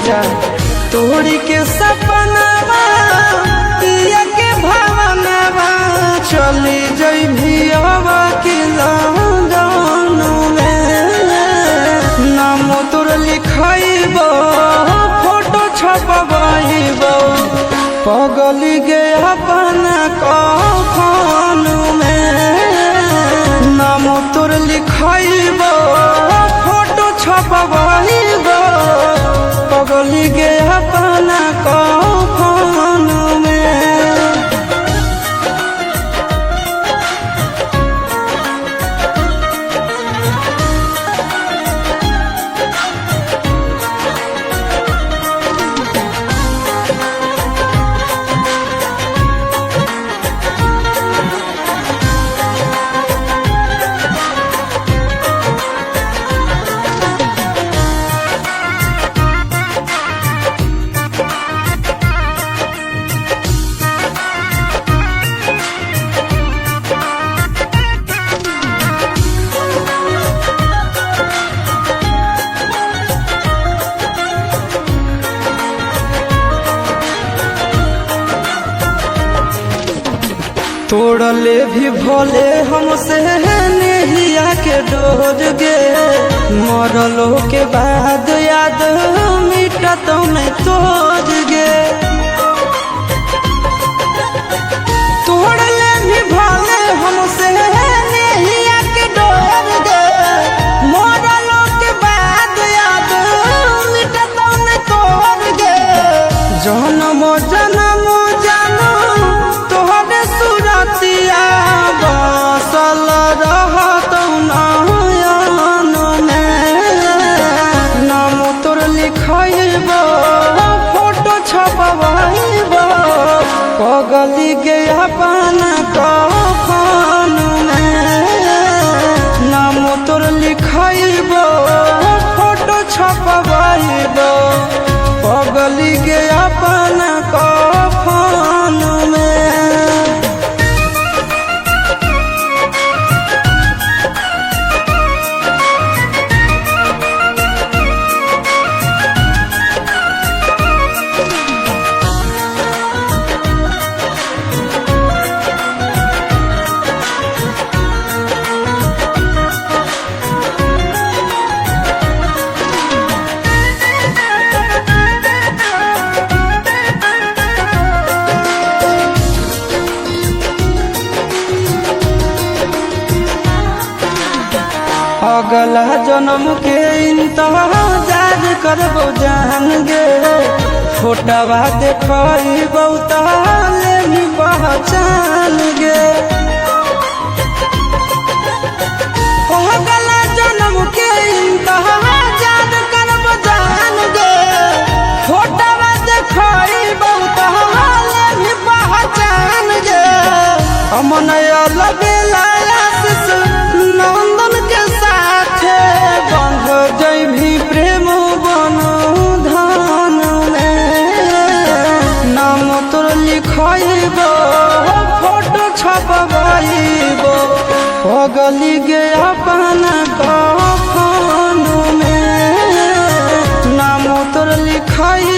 जा तोड़ी के सपनावा पिया के भावनावा चली जई भियावा के लंदन में नाम तोर लिखाइबो फोटो छपवाइबो पगली गे अपना कफन में नाम तोर लिखाइबो फोटो छपवाइबो पगली गे अपना कफन में। तोड़ले भी भोले हमसे नेहिया के डोर गे मरलो के बाद याद मिटा तो नहीं तोड़ गे तोड़ले भी भोले हमसे नेहिया के डोर गे मरलो के बाद याद मिटा तो नहीं तोड़ गे जन्म जन्म जानो तोहरे सुरतिया बसल रहत नयन में नाम तोर लिखाइबो फोटो छपवाइबो पगली गे अपना कफन में नाम तोर लिखाइबो फोटो छपवाइबो पगली गे अपना कफन में। अगला जन्म के इंतजार करबो जान गे फोटवा देखइबो ताले ही पहचान गे अगला जन्म के इंतजार करबो जान गे फोटवा देखइबो ताले ही पहचान गे अमन अलबेला आशीष नंदन के साथे बंध जइभी प्रेम बंधन में नाम तोर लिखाइबो फोटो छपवाइबो पगली गे अपना कफन में नाम तोर लिखाइबो